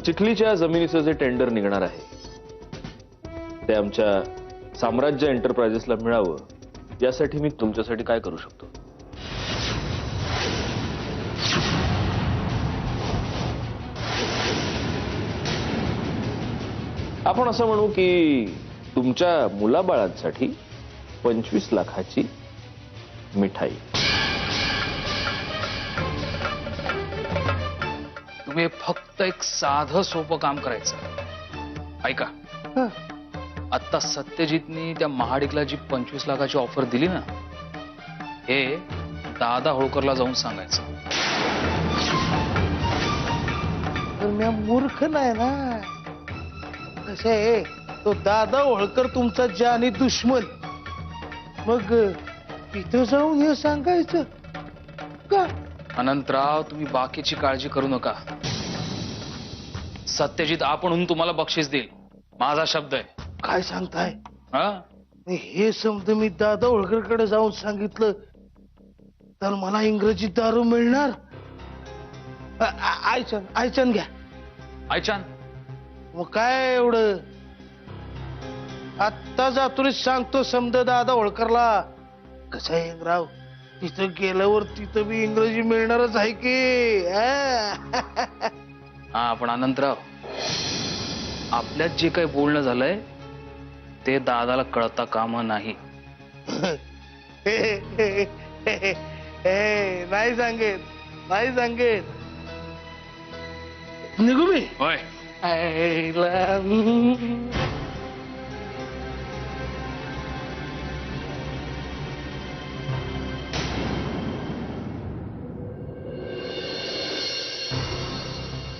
चिखलीच्या जमिनीचं जे टेंडर निघणार आहे ते आमच्या साम्राज्य एंटरप्राइजेसला मिळावं यासाठी मी तुमच्यासाठी काय करू शकतो? आपण असं म्हणू की तुमच्या मुलाबाळांसाठी 25 लाखाची मिठाई. तुम्ही फक्त एक साधं सोपं काम करायचं. ऐका, आता सत्यजितनी त्या महाडिकला जी 25 लाखाची ऑफर दिली ना, हे दादा होळकरला जाऊन सांगायचं. मी मूर्ख नाही ना. कसे तो दादा होळकर तुमचा जानी दुश्मन, मग तिथं जाऊन हे सांगायचं का? अनंतराव, तुम्ही बाकीची काळजी करू नका. सत्यजित आपणहून तुम्हाला बक्षीस देईल, माझा शब्द आहे. काय सांगताय? हा, हे समज मी दादा होळकरकडे जाऊन सांगितलं तर मला इंग्रजी दारू मिळणार? आयचन घ्या. आयचान, मग काय एवढं? आत्ता जातो सांगतो समज दादा होळकरला. कसं आहे राव, तिथं गेल्यावर तिथं बी इंग्रजी मिळणारच आहे की. हा, पण अनंतराव, आपल्यात जे काही बोलणं झालंय ते दादाला कळता कामा नाही. नाही सांगेत, नाही सांगेत. निघू मी. होय,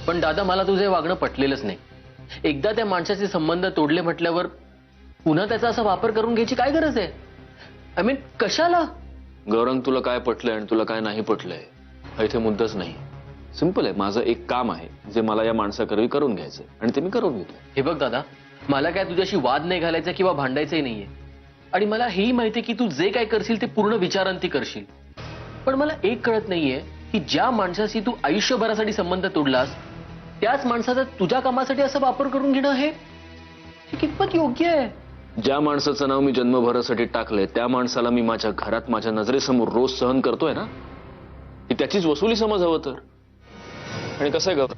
पण दादा, मला तुझे वागणं पटलेलंच नाही. एकदा त्या माणसाचे संबंध तोडले म्हटल्यावर पुन्हा त्याचा असा वापर करून घ्यायची काय गरज आहे? आय मीन, कशाला? गौरंग, तुला काय पटलंय आणि तुला काय नाही पटलंय हा इथे मुद्दाच नाही. सिंपल आहे. माझं एक काम आहे जे मला या माणसाकरवी करून घ्यायचं आणि ते मी करून घेतो. हे बघ दादा, मला काय तुझ्याशी वाद नाही घालायचा किंवा भांडायचंही नाहीये. आणि मला हेही माहिती की तू जे काय करशील ते पूर्ण विचारांती करशील. पण मला एक कळत नाहीये की ज्या माणसाशी तू आयुष्यभरासाठी संबंध तोडलास त्याच माणसाचा तुझ्या कामासाठी असा वापर करून घेणं हे कितपत योग्य आहे? ज्या माणसाचं नाव मी जन्मभरासाठी टाकलंय त्या माणसाला मी माझ्या घरात माझ्या नजरेसमोर रोज सहन करतोय ना, ही त्याचीच वसुली समज हवं तर. आणि कसं आहे गौरव,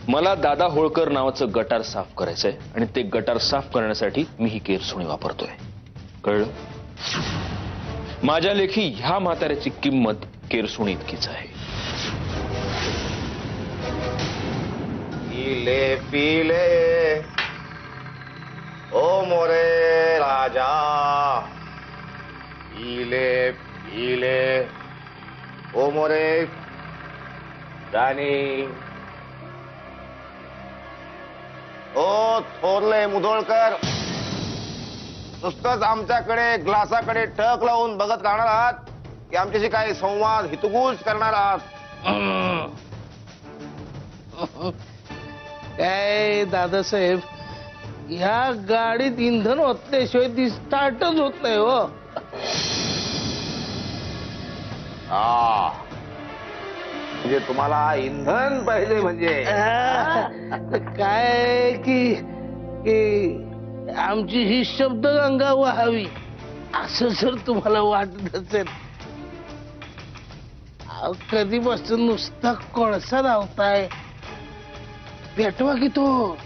मला दादा होळकर नावाचं गटार साफ करायचंय आणि ते गटार साफ करण्यासाठी मी ही केरसुणी वापरतोय. कळलं? माझ्या लेखी ह्या म्हाताऱ्याची किंमत केरसुणी इतकीच आहे. पीले पीले ओ मोरे राजा, पीले पीले ओ मोरे राणी. ओ थोरले मुधोळकर, नुसतंच आमच्याकडे ग्लासाकडे टक लावून बघत राहणार आहात की आमच्याशी काही संवाद हितगुज करणार आहात? काय दादासाहेब, ह्या गाडीत इंधन ओतल्याशिवाय ती स्टार्टच होत नाही हो. म्हणजे तुम्हाला इंधन पाहिजे म्हणजे? काय की आमची ही शब्दगंगा व्हावी असं जर तुम्हाला वाटत असेल, कधीपासून नुसता कोळसा धावताय, भेटवा की तो.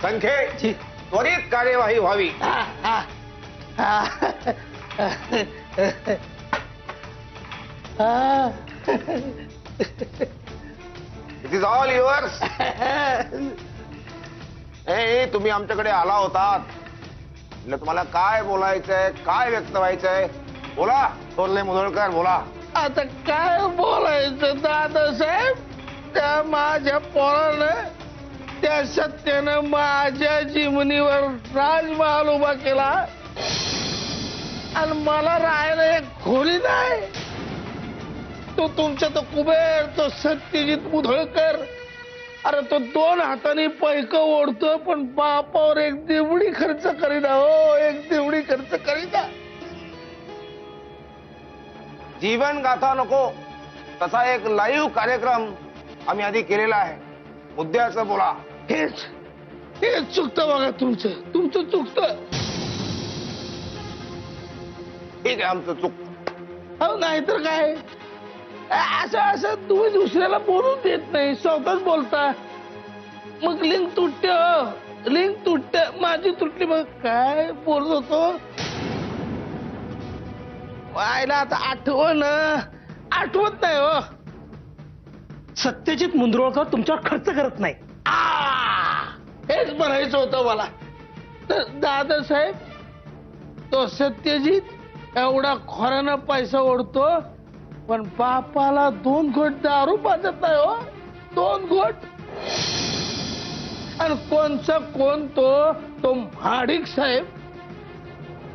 संख्ये त्वरित कार्यवाही व्हावी. It is all yours. तुम्ही आमच्याकडे आला होतात म्हणजे तुम्हाला काय बोलायचंय, काय व्यक्त व्हायचंय? बोला थोरले मुधोळकर, बोला. आता काय बोलायचं दादासाहेब, त्या माझ्या पोरानं त्या सत्यानं माझ्या जिमनीवर राजमहाल उभा केला आणि मला राहायला एक खोली नाही. तो तुमच्या तो कुबेर, तो सत्यजित मुधोळकर, अरे तो 2 हातांनी पैक ओढतो पण बापावर एक दिवडी खर्च करीना हो, एक दिवडी खर्च करीना. जीवन गाथा नको तसा एक लाईव्ह कार्यक्रम आम्ही आधी केलेला आहे. मुद्द्याचं बोला. हेच हेच चुकतं बघा तुमचं चुकतं. ठीक आहे, आमचं चूक. अहो नाहीतर काय, असं तुम्ही दुसऱ्याला बोलून देत नाही, स्वतःच बोलता. मग लिंक तुटते, माझी तुटली. मग काय बोलत होतो? व्हायला आता आठवत नाही हो. सत्यजित मुंदरोळकर तुमच्यावर खर्च करत नाही. हेच म्हणायचं होतं मला. तर दादासाहेब, तो सत्यजित एवढा खोऱ्यानं पैसा ओढतो, पण बापाला 2 घोट दारू पाजत नाही हो. 2 घोट. आणि कोणचा कोण तो महाडिक साहेब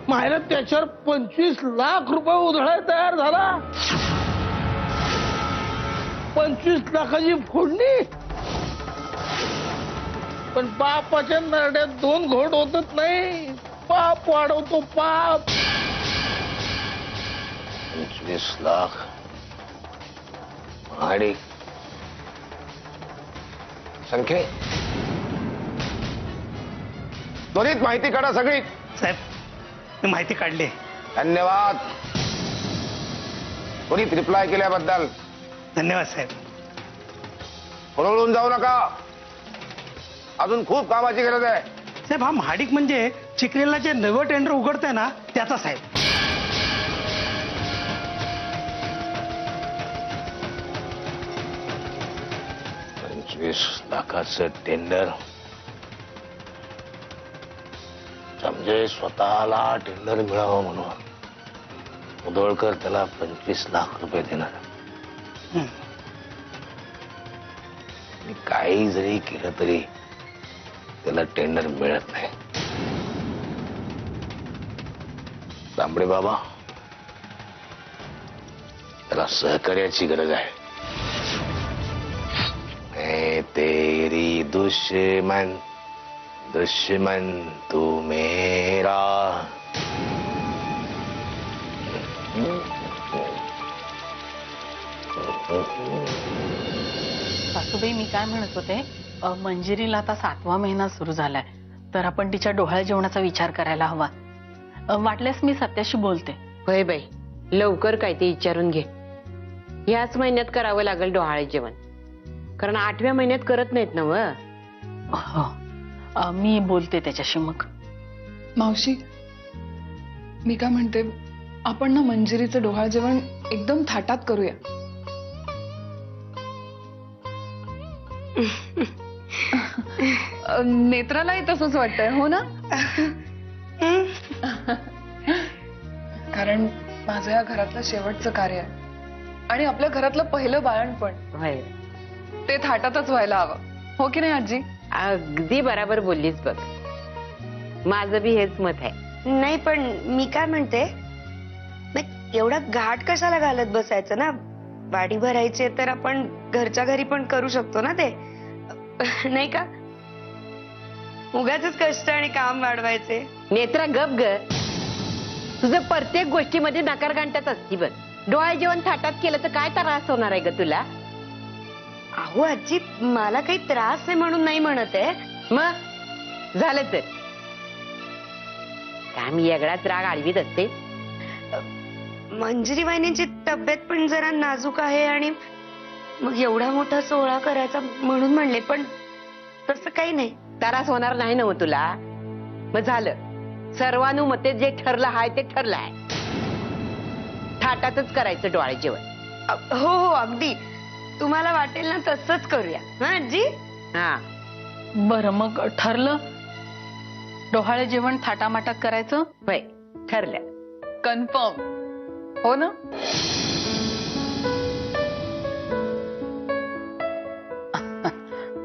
मायला त्याच्यावर 25 लाख रुपये उधळायला तयार झाला. 25 लाखाची फोडणी. पण बापाच्या नरड्यात 2 घोट होतच नाही. पाप वाढवतो पाप. 25 लाख आणि संख्ये त्वरित माहिती काढा सगळी. साहेब, मी माहिती काढली. धन्यवाद. त्वरित रिप्लाय केल्याबद्दल. धन्यवाद साहेब. पळून जाऊ नका, अजून खूप कामाची गरज आहे. साहेब, हा महाडिक म्हणजे चिखलीला जे नवं टेंडर उघडतंय ना, त्याचा साहेब. ₹25 लाखाचं टेंडर. समजे स्वतःला टेंडर मिळावं म्हणून मुधोळकर त्याला 25 लाख रुपये देणार. आणि काही जरी केलं तरी त्याला टेंडर मिळत नाही. तांबडे बाबा, त्याला सहकार्याची गरज आहे. मैं तेरी दुश्मन तू मेरा. सासूबाई, मी काय म्हणत होते, मंजिरीला आता 7वा महिना सुरू झालाय, तर आपण तिच्या डोहाळ्या जेवणाचा विचार करायला हवा. वाटल्यास मी सत्याशी बोलते. होय बाई, लवकर काय ते विचारून घे. याच महिन्यात करावं लागेल डोहाळे जेवण, कारण 8व्या महिन्यात करत नाहीत ना व. हो, मी बोलते त्याच्याशी. मग मावशी, मी काय म्हणते, आपण ना मंजिरीचं डोहाळ जेवण एकदम थाटात करूया. नेत्रालाही तसंच वाटतंय, हो ना? कारण माझं या घरातलं शेवटचं कार्य आहे आणि आपल्या घरातलं पहिलं बाळणपण. होय, ते थाटातच व्हायला हवं, हो की नाही आजी? अगदी बराबर बोललीस बघ. माझं बी हेच मत आहे. नाही, पण मी काय म्हणते, नाही एवढा घाट कशाला घालत बसायचं ना. वाडी भरायची तर आपण घरच्या घरी पण करू शकतो ना ते, नाही का? उगाचच कष्ट आणि काम वाढवायचे. नेत्रा गप ग. तुझं प्रत्येक गोष्टीमध्ये नकार घंटाच असती बघ. डोहाळे जेवण थाटात केलं तर काय त्रास होणार आहे ग तुला? अहो आजी, मला काही त्रास आहे म्हणून नाही म्हणत आहे. मग झालं तर काय मी वेगळाच राग आळवीत असते. मंजिरी वाहिनीची तब्येत पण जरा नाजूक आहे आणि मग एवढा मोठा सोहळा करायचा म्हणून म्हणले, पण तसं काही नाही. त्रास होणार नाही ना तुला? मग झालं, सर्वानुमते जे ठरलं आहे ते ठरलं आहे. थाटातच करायचं डोहाळे जेवण. हो हो, अगदी तुम्हाला वाटेल ना तसंच करूया. हा आजी? हा, बरं, मग ठरलं, डोहाळे जेवण थाटामाटात करायचं. होय, ठरलं. कन्फर्म, हो ना?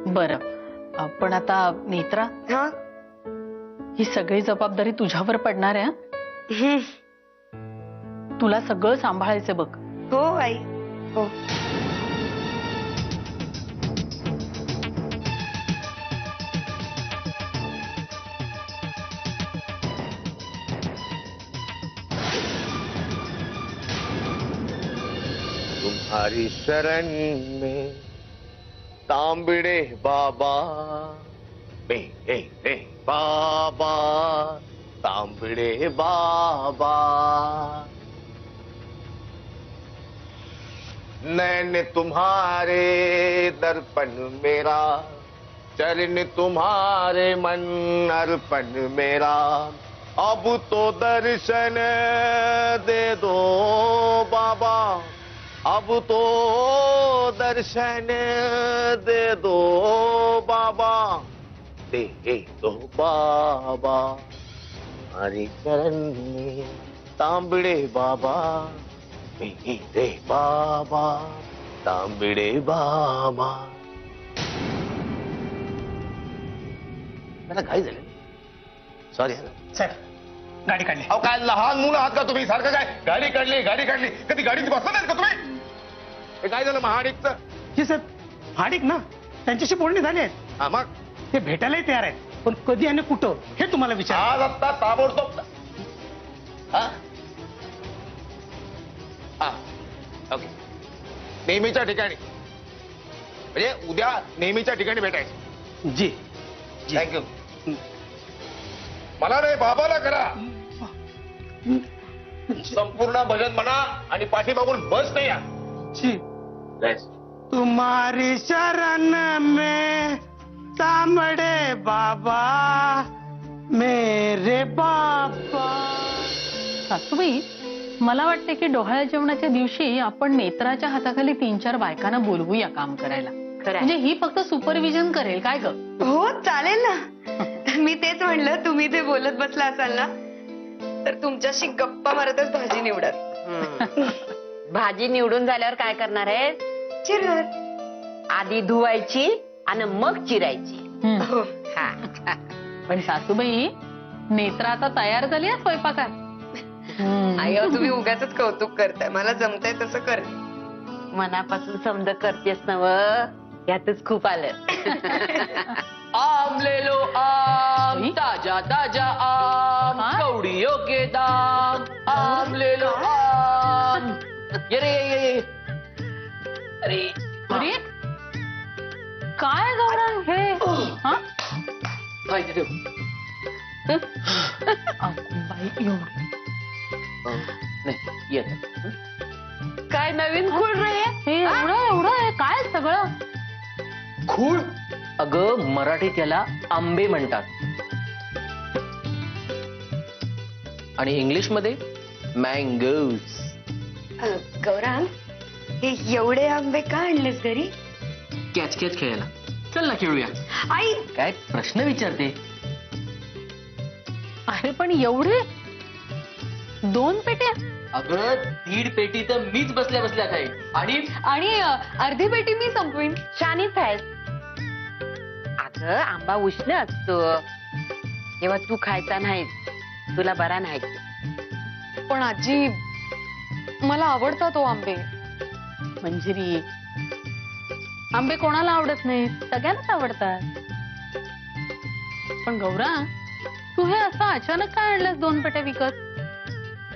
बरं, पण आता नेत्रा, हा, ही सगळी जबाबदारी तुझ्यावर पडणार आहे. हम्म. तुला सगळं सांभाळायचं बघ. हो आई, हो. तुम्हारी शरण में तांबडे बाबा हे बाबा तांबडे बाबा नैन तुम्हारे दर्पण मेरा चरण तुम्हारे मन अर्पण मेरा अब तो दर्शन दे दो बाबा अब तो दर्शन दे दो बाबा दे दो बाबा हमारे चरण में तांबड़े बाबा रे बाबा तांबड़े बाबा मला घाई झाली सॉरी सर गाडी काढली. अहो काय लहान मुलं आहात का तुम्ही सारखं काय गाडी काढली कधी गाडीत बसला नाही का तुम्ही हे काय झालं महाडिकचं की सर हाडिक ना त्यांच्याशी बोलणी झाली आहेत. हा मग ते भेटायलाही तयार आहेत पण कधी आणि कुठं हे तुम्हाला विचार. आज आत्ता ताबडतोब हा हा ओके नेहमीच्या ठिकाणी म्हणजे उद्या नेहमीच्या ठिकाणी भेटायचं. जी जी. थँक्यू मला नाही बाबाला करा संपूर्ण भजन म्हणा आणि पाठीमागून बस नाही या जी. तुम्हारी शरण में तांबड़े बाबा मेरे बाबा. सासूबाई मला वाटते की डोहाळ्या जेवणाच्या दिवशी आपण नेत्राच्या हाताखाली 3-4 बायकांना बोलवूया काम करायला. म्हणजे ही फक्त सुपरविजन करेल काय ग. हो चालेल ना. मी तेच म्हणलं तुम्ही ते बोलत बसला असाल ना तर तुमच्याशी गप्पा मारतच भाजी निवडत. भाजी निवडून झाल्यावर काय करणार आहे? चिरत आधी धुवायची आणि मग चिरायची. हो. हा. पण सासूबाई नेत्रा आता तयार झाली आहे स्वयंपाकात. आई तुम्ही उगाच कौतुक करताय मला जमतंय तसं कर. मनापासून समज करतेस ना व यातच खूप आलं. आम ले लो आम ताजा ताजा आम कौड़ियों के दाम आम ले लो आम. ये रे ये अरे अरे काय गौरव हे. हा? काय ते ठेव. बाई एवढी नाही येत काय नवीन खूळ रे हे एवढं आहे काय सगळं. खूळ अगं मराठीत याला आंबे म्हणतात आणि इंग्लिश मध्ये मँगोज. गौरांग हे एवढे आंबे का आणलेस घरी? कॅच कॅच खेळायला चल ना खेळूया. आई काय प्रश्न विचारते. अरे पण एवढे 2 पेट्या. अगं 1.5 पेटी तर मीच बसल्या बसल्या खाईल आणि अर्धी पेटी मी संपवीन. शानीच आहेस. अगं आंबा उष्ण असतो तेव्हा तू खायचा नाहीस तुला बरा नाही. पण आजी मला आवडतात तो आंबे. मंजिरी आंबे कोणाला आवडत नाही सगळ्यांनाच आवडतात. पण गौरा तू हे असं अचानक काय आणलंस 2 पेट्या विकत?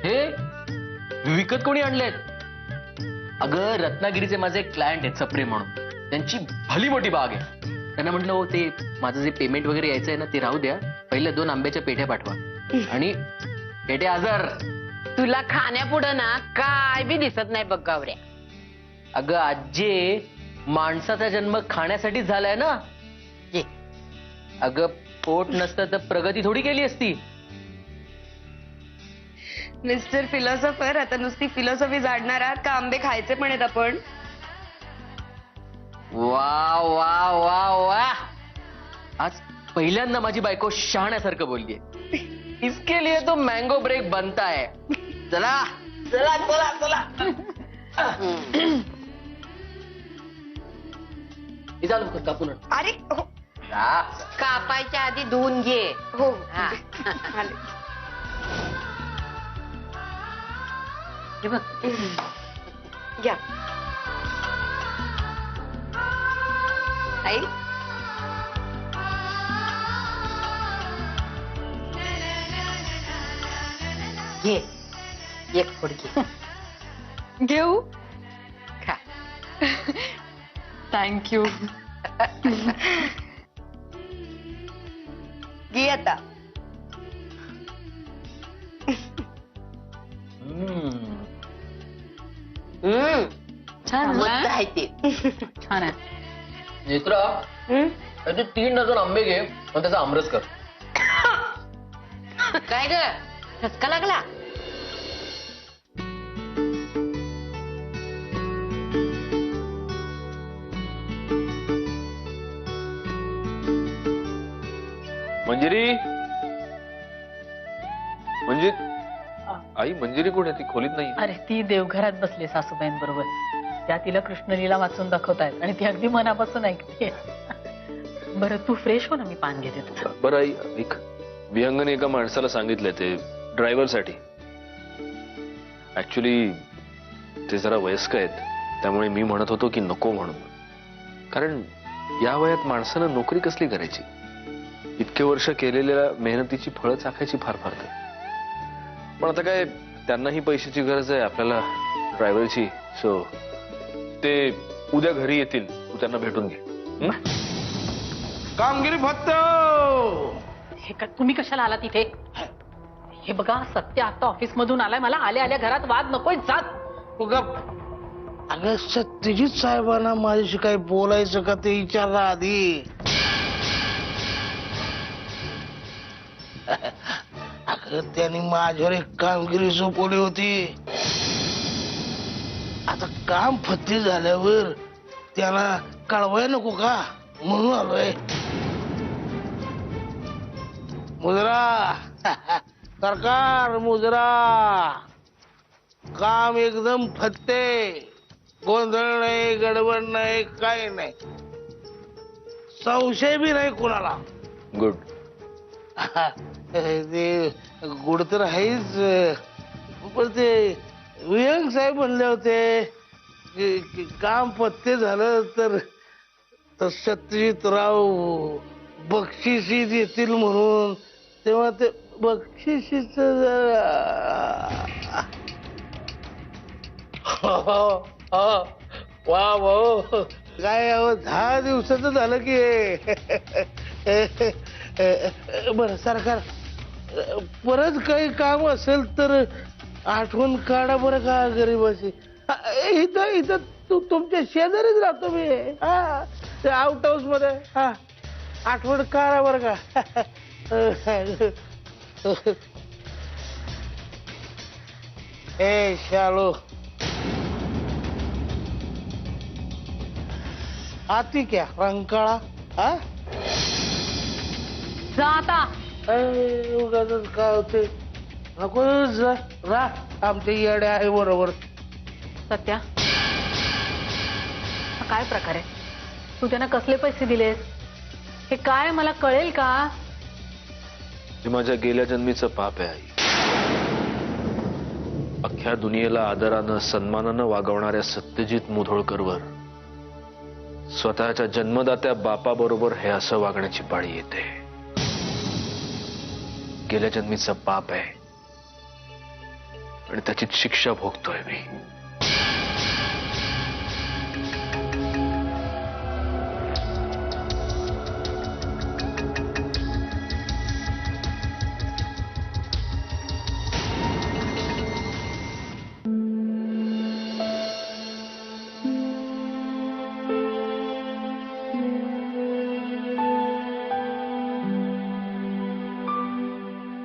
हे विकत कोणी आणलेत? अगं रत्नागिरीचे माझे क्लायंट आहेत सप्रे म्हणून त्यांची भली मोठी बाग आहे. त्यांना म्हटलं हो ते माझं जे पेमेंट वगैरे यायचं आहे ना ते राहू द्या पहिल्या 2 आंब्याच्या पेट्या पाठवा आणि पेट्या हजर. तुला खाण्यापुढं ना काय बी दिसत नाही बघ गावऱ्या. अगं आजी माणसाचा जन्म खाण्यासाठीच झालाय ना. अगं पोट नसतं तर प्रगती थोडी केली असती. मिस्टर फिलॉसॉफर आता नुसती फिलॉसॉफी जाणणार आहात का आंबे खायचे पण आहेत आपण? वा वा वा वा आज पहिल्यांदा माझी बायको शहाण्यासारखं बोललीये. इसके लिए तो मैंगो ब्रेक बनता है. चला चला चला चला. चालू कर कापून. अरे हो कापायच्या आधी धुवून घे. हो हा. आले. हे बघ घ्या आई. घे एक फुडकी घेऊ. खा. थँक्यू. घे आता. छान मस्त आहे. आहे ते. छान आहे. नेत्रा त्याचे 3 डझन आंबे घे आणि त्याचा आमरस कर. काय ग ठसका लागला? मंजिरी, आई मंजिरी कुठे? ती खोलीत नाही. अरे ती देवघरात बसली सासूबाईंबरोबर. त्या तिला कृष्णलीला वाचून दाखवतायत आणि ती अगदी मनापासून ऐकते. बरं तू फ्रेश हो ना, मी पान घेते तुला. बरं आई, एक विहंगने एका माणसाला सांगितलंय ते ड्रायव्हरसाठी. ऍक्च्युली ते जरा वयस्क आहेत, त्यामुळे मी म्हणत होतो की नको म्हणून. कारण या वयात माणसानं नोकरी कसली करायची? इतके वर्ष केलेल्या मेहनतीची फळं चाखायची फार फार ते. पण आता काय, त्यांनाही पैशाची गरज आहे, आपल्याला ड्रायव्हरची. सो ते उद्या घरी येतील, तू त्यांना भेटून घे. कामगिरी फक्त. हे का तुम्ही कशाला आला तिथे? हे बघा, सत्य आता ऑफिस मधून आलाय. मला आल्या आल्या घरात वाद नकोय, जात. अगं सत्यजित साहेबांना माझ्याशी काही बोलायचं का ते विचारलं आधी. अगं त्यांनी माझ्यावर एक कामगिरी सोपवली होती. आता काम फत्ते झाल्यावर त्याला कळवाय नको का, म्हणून आलोय. मुजरा सरकार, मुजरा. काम एकदम फत्ते, गोंधळ नाही, गडबड नाही, काही नाही, संशय बी नाही कोणाला. गुड. ते गुड तर आहेच, पण ते विहंग साहेब म्हणले होते की काम पत्ते झालं तर सत्यजितराव बक्षिसी देतील म्हणून. तेव्हा ते बक्षिसीच वा भाऊ, काय 10 दिवसाचं झालं की. बर सरकार, परत काही काम असेल तर आठवण काढा बरं का गरीबाची. इथं इथं तुमच्या शेजारीच राहतो मी. हा, ते आउट हाऊस मध्ये. हा, आठवण काढा बरं का. ए शालू, आती क्या रंकाळा? हा, जा आता. उगाच काय होते, नको रा. आमचे येडे आहे बरोबर. सत्या, हा काय प्रकार आहे? तू त्यांना कसले पैसे दिलेस? हे काय मला कळेल का? हे माझ्या गेल्या जन्मीचं पाप आहे आई. अख्ख्या दुनियेला आदरानं सन्मानानं वागवणाऱ्या सत्यजित मुधोळकरवर स्वतःच्या जन्मदात्या बापाबरोबर हे असं वागण्याची पाळी येते. गेल्या जन्मीचं पाप आहे आणि त्याची शिक्षा भोगतोय मी.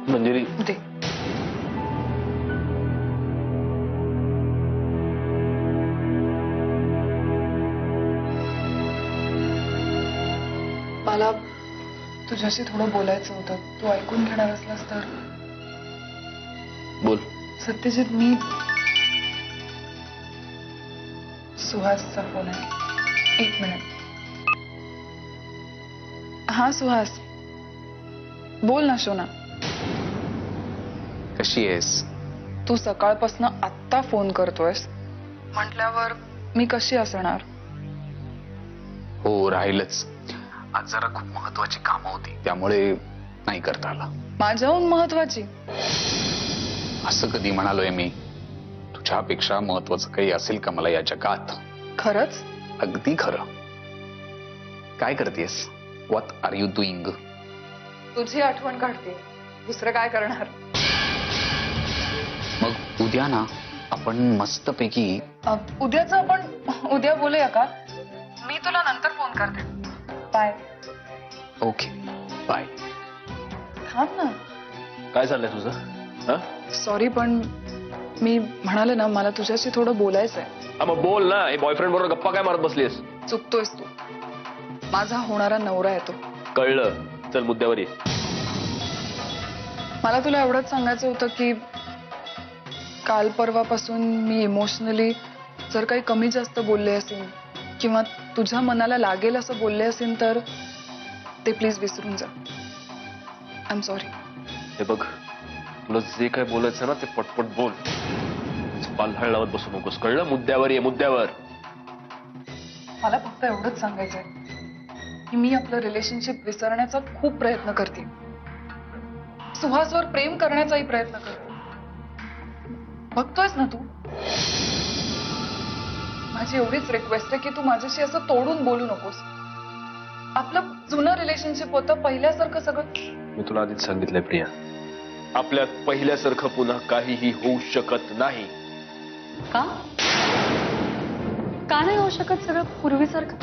मंजिरी, दे. मला तुझ्याशी थोडं बोलायचं होतं. तू ऐकून घेणार असलास तर. बोल. सत्यजित, मी सुहासचा फोन आहे. 1 मिनिट. हा सुहास, बोल ना. शोना, कशी आहेस? तू सकाळपासून आत्ता फोन करतोयस म्हटल्यावर मी कशी असणार? हो, राहिलच. आज जरा खूप महत्वाची कामं होती, त्यामुळे नाही करता आला. माझ्याहून महत्वाची? असं कधी म्हणालोय मी? तुझ्यापेक्षा महत्वाचं काही असेल का मला या जगात? खरंच? अगदी खरं. काय करतेस? What are you doing? तुझी आठवण काढते, दुसरं काय करणार. मग उद्या ना आपण मस्तपैकी उद्याचं आपण उद्या बोलूया का? मी तुला नंतर फोन करते. बाय. Okay bye. थांब ना. काय चाललंय तुझं? हा? सॉरी पण मी म्हणाले ना मला तुझ्याशी थोडं बोलायचंय. हा, मग बोल ना. हे बॉयफ्रेंड बरोबर गप्पा काय मारत बसलीस? चुकतोयस तू. माझा होणारा नवरा आहे तो. कळलं. चल मुद्द्यावर ये. मला तुला एवढंच सांगायचं होतं की काल परवापासून मी इमोशनली जर काही कमी जास्त बोलले असेल किंवा तुझ्या मनाला लागेल असं बोलले असेल तर ते प्लीज विसरून जा. I am sorry. हे बघ, तुला जे काय बोलायचं ना ते पटपट बोल. पालहाळ लावत बसू नकोस. कळलं? मुद्द्यावर ये, मुद्द्यावर. मला फक्त एवढंच सांगायचंय की मी आपलं रिलेशनशिप विसरण्याचा खूप प्रयत्न करते. सुहासवर प्रेम करण्याचाही प्रयत्न करते. बघतोयस ना तू. माझी एवढीच रिक्वेस्ट आहे की तू माझ्याशी असं तोडून बोलू नकोस. आपलं जुनं रिलेशनशिप होतं पहिल्यासारखं सगळं. मी तुला आधीच सांगितलंय प्रिया, आपल्यात पहिल्यासारखं पुन्हा काहीही होऊ शकत नाही. का? का नाही होऊ शकत सगळं पूर्वीसारखं?